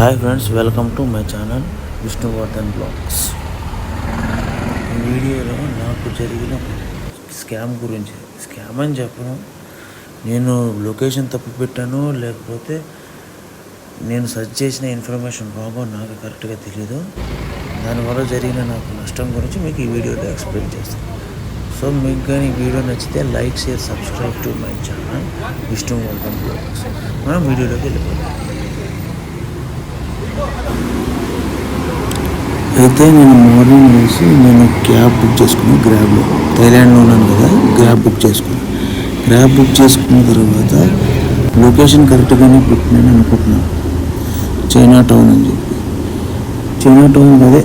Hi friends, welcome to my channel Vishnuvardhan blogs. ఈ వీడియోలో నాకు జరిగిన స్కామ్ గురించి, స్కామ్ అని చెప్పను, నేను లొకేషన్ తప్పు పెట్టాను లేకపోతే నేను సెర్చ్ చేసిన ఇన్ఫర్మేషన్ రాగో నాకు కరెక్ట్గా తెలియదు. దానివల్ల జరిగిన నాకు నష్టం గురించి మీకు ఈ వీడియోలో ఎక్స్ప్లెయిన్ చేస్తాను. సో మీకు కానీ ఈ వీడియో నచ్చితే like, share, subscribe to my channel Vishnuvardhan blogs. మనం వీడియోలోకి వెళ్ళిపోతాం. అయితే నేను మార్నింగ్ వేసి క్యాబ్ బుక్ చేసుకున్నాను. గ్రాబ్లో థైలాండ్లో ఉన్నాను కదా, గ్రాబ్ బుక్ చేసుకున్న తర్వాత లొకేషన్ కరెక్ట్గానే పెట్టినాను అనుకుంటున్నాను. చైనా టౌన్ అని చెప్పి, చైనా టౌన్ అదే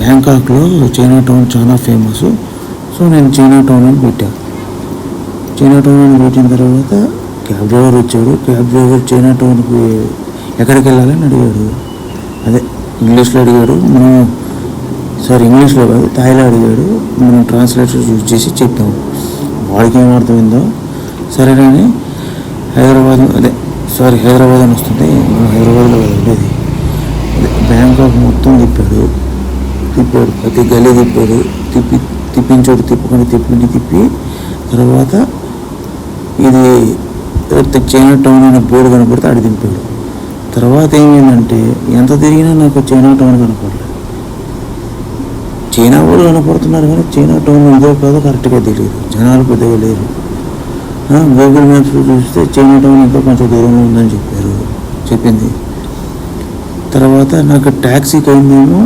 బ్యాంకాక్లో చైనా టౌన్ చాలా ఫేమస్. సో నేను చైనా టౌన్ అని పెట్టాను. చైనా టౌన్ అని పెట్టిన తర్వాత క్యాబ్ డ్రైవర్ వచ్చాడు. క్యాబ్ డ్రైవర్ చైనా టౌన్కి ఎక్కడికి వెళ్ళాలని అడిగాడు. అదే ఇంగ్లీష్లో అడిగాడు. ఇంగ్లీష్లో కాదు, థాయిలో అడిగాడు. మనం ట్రాన్స్లేటర్ యూజ్ చేసి చెప్పాము. వాడికి ఏం అర్థమైందో సరేనని హైదరాబాద్ అని వస్తుంది. మనం హైదరాబాద్లో ఉండేది. బ్యాంకాక్ మొత్తం తిప్పాడు. ప్రతి గల్లీ తిప్పాడు. తిప్పించోడు తిప్పి తర్వాత ఇది చైనా టౌన్ అనే బోర్డు కనపడితే ఆడి దింపాడు. తర్వాత ఏమైందంటే ఎంత తిరిగినా నాకు చైనా టౌన్ కనపడలేదు. చైనా వాళ్ళు కనపడుతున్నారు కానీ చైనా టౌన్ ఇదో కాదో కరెక్ట్గా తెలియదు. జనాలు పెద్దగా లేరు. గూగుల్ మ్యాప్స్లో చూస్తే చైనా టౌన్ ఇంకా కొంచెం దూరంలో ఉందని చెప్పింది. తర్వాత నాకు ట్యాక్సీకి అయిందేమో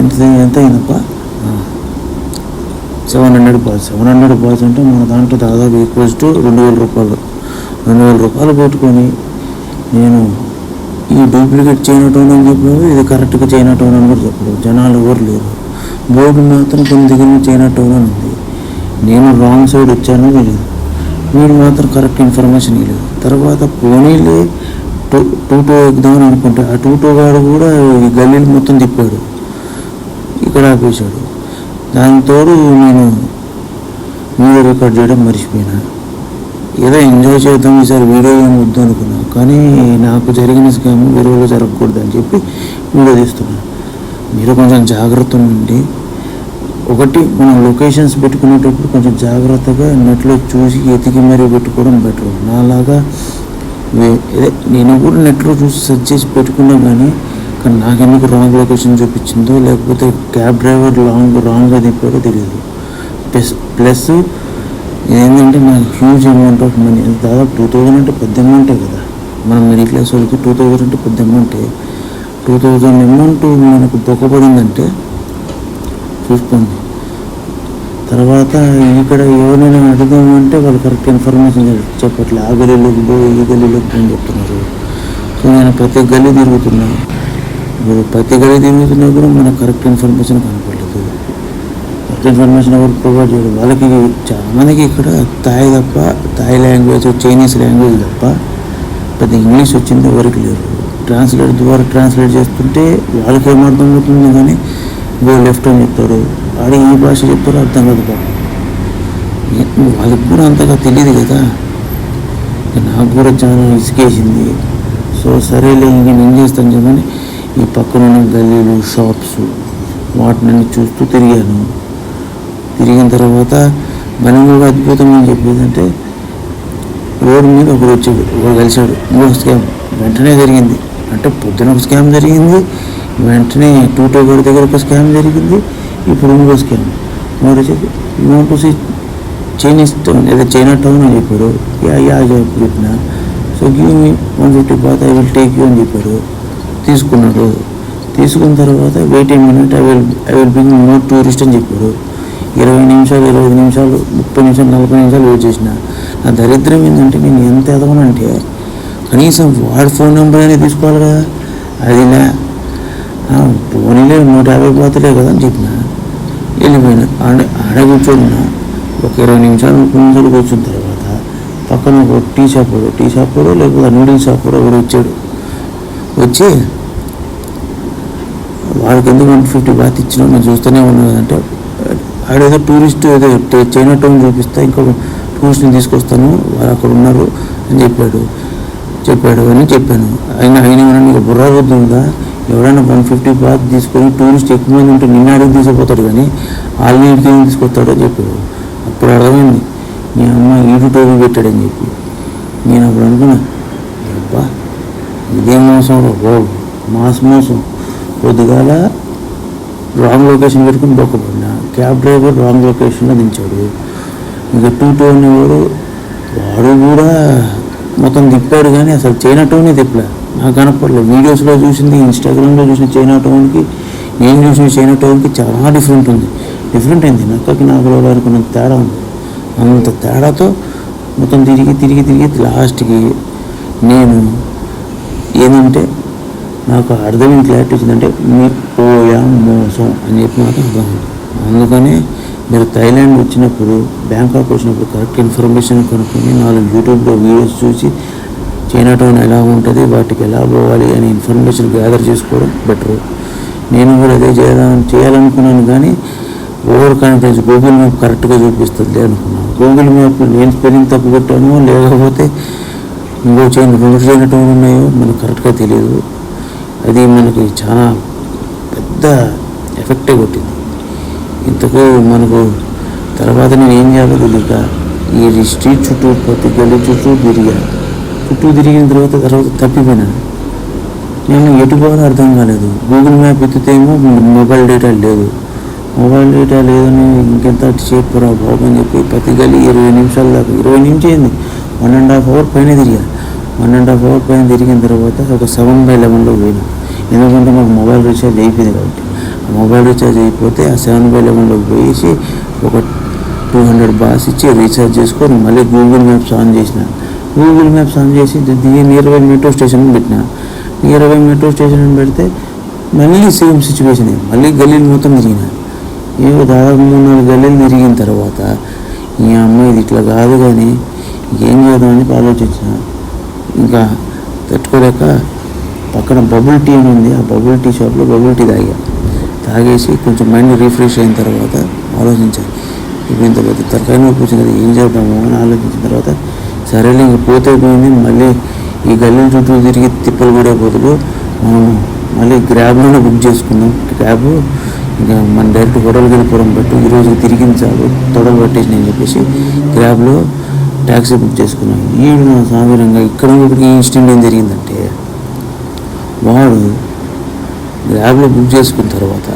ఎంత అయిందప్ప, $700 అంటే మన దాంట్లో దాదాపు ఈక్వల్స్ టు $2,000 పెట్టుకొని నేను ఈ డూప్లికేట్ చైనా టౌన్ అని చెప్పాడు. ఇది కరెక్ట్గా చైనా టౌన్ అని కూడా చెప్పాడు. జనాలు ఎవరు లేరు. బోర్డు మాత్రం కొన్ని దగ్గర చైనా టౌన్ అని ఉంది. నేను రాంగ్ సైడ్ వచ్చాను తెలియదు. మీరు మాత్రం కరెక్ట్ ఇన్ఫర్మేషన్ ఇవ్వలేదు. తర్వాత పోనీలే టూ ఎక్కుదామని అనుకుంటే ఆ టూ గాడు కూడా ఈ గల్లీలు మొత్తం తిప్పాడు. ఇక్కడ ఆపేశాడు. దానితోడు నేను వీడియో రికార్డ్ చేయడం మర్చిపోయినా. ఏదో ఎంజాయ్ చేద్దాం, ఈసారి వీడియో ఏం వద్దు అనుకున్నా. కానీ నాకు జరిగిన స్కామ్ వీడియోలో జరగకూడదు అని చెప్పి వీడియో తీస్తున్నాను. మీరు కొంచెం జాగ్రత్త ఉండండి. ఒకటి, మనం లొకేషన్స్ పెట్టుకునేటప్పుడు కొంచెం జాగ్రత్తగా నెట్లో చూసి ఎతికి మరీ పెట్టుకోవడం బెటర్. నాలాగా నేను కూడా నెట్లో చూసి సెర్చ్ చేసి పెట్టుకున్నా కానీ నాకెందుకు రాంగ్ లొకేషన్ చూపించిందో లేకపోతే క్యాబ్ డ్రైవర్ రాంగ్గా తిప్పాడో తెలియదు. ప్లస్ ఏంటంటే నాకు హ్యూజ్ అమౌంట్ ఆఫ్ మనీ, దాదాపు 2000 అంటే పెద్ద అమౌంటే కదా. మనం మిడిల్ క్లాస్ వాళ్ళకి 2000 అంటే పెద్ద అమౌంటే. 2000 అమౌంట్ మనకు బొక్కపడిందంటే చూసుకోండి. తర్వాత ఇక్కడ ఎవరైనా అడుగుదామంటే వాళ్ళు కరెక్ట్ ఇన్ఫర్మేషన్ చెప్పట్లేదు. ఆ గల్లీలోకి పోయి ఈ గల్లీలోకి అని చెప్తున్నారు. సో నేను ప్రతి గల్లీ తిరుగుతున్నా కూడా మనకు కరెక్ట్ ఇన్ఫర్మేషన్ కనపడలేదు. కరెక్ట్ ఇన్ఫర్మేషన్ ఎవరు ప్రొవైడ్ చేయడం. వాళ్ళకి చాలామందికి ఇక్కడ థాయ్ లాంగ్వేజ్, చైనీస్ లాంగ్వేజ్ తప్ప పెద్ద ఇంగ్లీష్ వచ్చింది ఎవరికి లేదు. ట్రాన్స్లేట్ ద్వారా ట్రాన్స్లేట్ చేస్తుంటే వాళ్ళకి ఏమర్థం అవుతుంది కానీ గో లెఫ్ట్ అని చెప్తారు. వాడి ఈ భాష చెప్తారో అర్థం కాదు. వాళ్ళకి కూడా అంతగా తెలియదు కదా. నాకు కూడా చాలా ఇసుకేసింది. సో సరేలే, ఇంక నేను చేస్తాను చెప్పని ఈ పక్కనున్న గల్లీలు, షాప్స్ వాటిని చూస్తూ తిరిగిన తర్వాత మనకు అద్భుతం అని చెప్పేదంటే రోడ్డు మీద ఒకడు కలిశాడు. ఇంకొక స్కామ్ వెంటనే జరిగింది. అంటే పొద్దున ఒక స్కామ్ జరిగింది, వెంటనే టూ గడి దగ్గర ఒక స్కామ్ జరిగింది, ఇప్పుడు ఇంకో స్కామ్. మరి చెప్పి చైనీస్ టౌన్ లేదా చైనా టౌన్ అని చెప్పాడు. చెప్పిన so give me $150 I will take you అని చెప్పాడు. తీసుకున్నాడు. తీసుకున్న తర్వాత wait a minute, I will bring more tourist అని చెప్పాడు. 20 నిమిషాలు, 25 నిమిషాలు, 30 నిమిషాలు, 40 నిమిషాలు వెయిట్ చేసిన. నా దరిద్రం ఏంటంటే నేను ఎంత ఎదవనంటే కనీసం వాడి ఫోన్ నెంబర్ అనేది తీసుకోవాలి కదా. అదిలే, పోనీలే $150 కదా అని చెప్పిన. వెళ్ళిపోయినా. ఆడ కూర్చోడినా ఒక 20 నిమిషాలు, 30 నిమిషాలు కూర్చున్న తర్వాత పక్కన ఒక టీ షాప్ లేకపోతే నూడిల్స్ షాప్ ఒకడు వచ్చి వాళ్ళకి ఎందుకు $150 ఇచ్చినా నేను చూస్తూనే ఉన్నాను. అంటే ఆడేదో టూరిస్ట్ ఏదో చైనా టౌన్ చూపిస్తా, ఇంకో టూరిస్ట్ని తీసుకొస్తాను, వాళ్ళు అక్కడ ఉన్నారు అని చెప్పాడు. చెప్పాడు అని చెప్పాను. ఆయన నీకు బుర్ర ఉందా, ఎవరైనా 150 బాత్ తీసుకొని టూరిస్ట్ ఎక్కువ మంది ఉంటే నిన్న అడిగి తీసుకుపోతాడు కానీ వాళ్ళకి ఏం తీసుకొస్తాడో చెప్పాడు. అప్పుడు అర్థమైంది మీ అమ్మ ఈడు టోపీ పెట్టాడని చెప్పి. నేను అప్పుడు అనుకున్నా, అబ్బా ఇదేం మోసం బాబు, మాస్ మోసం. పొద్దుగాల రాంగ్ లొకేషన్ పెట్టుకుని బొక్కపడినా, క్యాబ్ డ్రైవర్ రాంగ్ లొకేషన్లో దించాడు. ఇంకా 2 అనేవాడు వాడు కూడా మొత్తం తిప్పాడు కానీ అసలు చైనా టౌనే తిప్పలే, నాకు కనపడలేదు. వీడియోస్లో చూసింది, ఇన్స్టాగ్రామ్లో చూసిన చైనా టౌన్కి నేను చూసిన చైనా టౌన్కి చాలా డిఫరెంట్ ఉంది. డిఫరెంట్ అయింది, నక్కకి నాకు అనుకున్నంత తేడా ఉంది. అంత తేడాతో మొత్తం తిరిగి లాస్ట్కి నేను ఏంటంటే నాకు అర్థమైన క్లారిటీ వచ్చిందంటే మీ పోయా మోసం అని చెప్పి నాకు అర్థమైంది. అందుకని మీరు థాయిలాండ్ వచ్చినప్పుడు, బ్యాంకాక్ వచ్చినప్పుడు కరెక్ట్ ఇన్ఫర్మేషన్ కనుక్కొని 4 యూట్యూబ్లో వీడియోస్ చూసి చైనా టౌన్ ఎలా ఉంటుంది, వాటికి ఎలా పోవాలి అని ఇన్ఫర్మేషన్ గ్యాదర్ చేసుకోవడం బెటరు. నేను కూడా అదే చేయాలనుకున్నాను కానీ ఓవర్ కాన్ఫిడెన్స్, గూగుల్ మ్యాప్ కరెక్ట్గా చూపిస్తుంది అనుకున్నాను. గూగుల్ మ్యాప్లో నేను స్పెల్లింగ్ తప్పు పెట్టాను, లేకపోతే ఇంకో రెండు చైనా టౌన్ ఉన్నాయో మనకు కరెక్ట్గా తెలియదు. అది మనకి చాలా పెద్ద ఎఫెక్టే కొట్టింది. ఇంతకు మనకు తర్వాత నేను ఏం చేయాలో తెలియక ఈ స్ట్రీట్ చుట్టూ ప్రతి గల్లీ చుట్టూ తిరిగిన తర్వాత తప్పిపోయినాను. నేను ఎటు పోవాలో అర్థం కాలేదు. గూగుల్ మ్యాప్ ఎత్తితేమో మొబైల్ డేటా లేదని ఇంకెంత చెప్పరా బాబు అని చెప్పి ప్రతి గల్లీ 20 నిమిషాల దాకా 20 నిమిషం అయింది, 1.5 అవర్ పైన తిరిగాను. 1.5 అవర్ పైన తిరిగిన తర్వాత ఒక 7/11లో పోయినా. ఎందుకంటే మాకు మొబైల్ రీఛార్జ్ అయిపోయింది కాబట్టి. ఆ మొబైల్ రీఛార్జ్ అయిపోతే ఆ 7/11లోకి పోయేసి ఒక 200 బాస్ ఇచ్చి రీఛార్జ్ చేసుకొని మళ్ళీ గూగుల్ మ్యాప్స్ ఆన్ చేసిన. గూగుల్ మ్యాప్స్ ఆన్ చేసి నియర్ బై మెట్రో స్టేషన్ పెట్టిన. నియర్ బై మెట్రో స్టేషన్ పెడితే మళ్ళీ సేమ్ సిచ్యువేషన్, మళ్ళీ గల్లీలు మొత్తం తిరిగిన. ఏవో దాదాపు 3-4 గల్లీలు తిరిగిన తర్వాత ఈ అమ్మాయి ఇది ఇట్లా కాదు కానీ ఏం చేద్దామని ఆలోచించిన. ఇంకా తట్టుకోలేక పక్కన బబుల్ టీ అని ఉంది, ఆ బబుల్ టీ షాప్లో బబుల్ టీ తాగేసి కొంచెం మైండ్ రిఫ్రెష్ అయిన తర్వాత ఆలోచించాను, ఇప్పుడు ఇంత పెద్ద తరకాయ నొప్పి వచ్చింది కదా, ఏం చేద్దాము అని ఆలోచించిన తర్వాత సరేలే ఇంక పోతే పోయింది, మళ్ళీ ఈ గల్లీల చుట్టూ తిరిగి తిప్పలు పడే బదులు మనం మళ్ళీ గ్రాబ్లోనే బుక్ చేసుకున్నాం. క్యాబ్ ఇంకా మన డైరెక్ట్ హోటల్కి వెళ్ళిపోవడం బట్టి ఈరోజు తిరిగిన చాలు తొడలు పట్టేసి అని చెప్పేసి గ్రాబ్లో ట్యాక్సీ బుక్ చేసుకున్నాం. ఈడు నా సాధారణంగా ఇక్కడ ఈ ఇన్సిడెంట్ ఏం జరిగిందంటే, వాడు గ్రాబ్లో బుక్ చేసుకున్న తర్వాత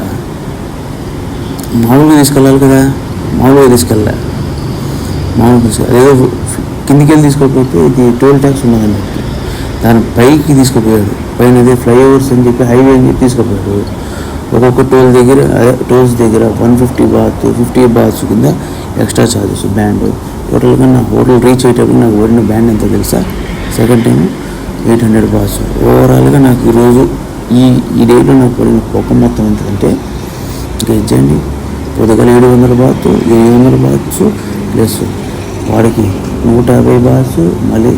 మామూలుగా తీసుకెళ్ళాలి కదా, మామూలుగా తీసుకెళ్ళా. అదేదో కిందికి వెళ్ళి తీసుకోకపోతే ఇది టోల్ ట్యాక్స్ ఉన్నదని చెప్పి దాని పైకి తీసుకుపోయాడు. పైన అదే ఫ్లైఓవర్స్ అని చెప్పి హైవే అని చెప్పి తీసుకుపోయాడు. ఒక్కొక్క టోల్స్ దగ్గర 150 బాత్ 50 బాత్స్ కింద ఎక్స్ట్రా ఛార్జెస్ బ్యాండ్. టోటల్గా నా హోటల్ రీచ్ అయ్యేటప్పుడు నాకు పడిన బ్యాండ్ ఎంత తెలుసా, సెకండ్ టైం 800 బాత్స్. ఓవరాల్గా నాకు ఈరోజు ఈ డేలో నాకు పడిన పొక్క మొత్తం ఎంతంటే ఇంకా ఇచ్చండి, పొద్దుగల 700 బాత్ 800 బాత్స్ ప్లస్ వాడికి 150 బాత్స్, మళ్ళీ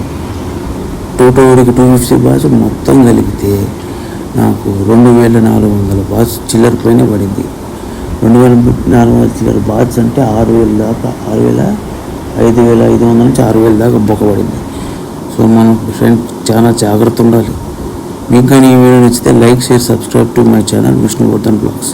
టోటల్ వాడికి 250 బాత్స్, మొత్తం కలిపితే నాకు 2400 బాత్స్ చిల్లర పైన పడింది. 2400 చిల్లర బాత్స్ అంటే 6000 దాకా, 5500 నుంచి 6000 దాకా బొక్కబడింది. సో మనం ఫ్రెండ్స్ చాలా జాగ్రత్త ఉండాలి. మీకు కానీ ఈ వీడియో నచ్చితే like, share, subscribe to my channel Vishnuvardhan blogs.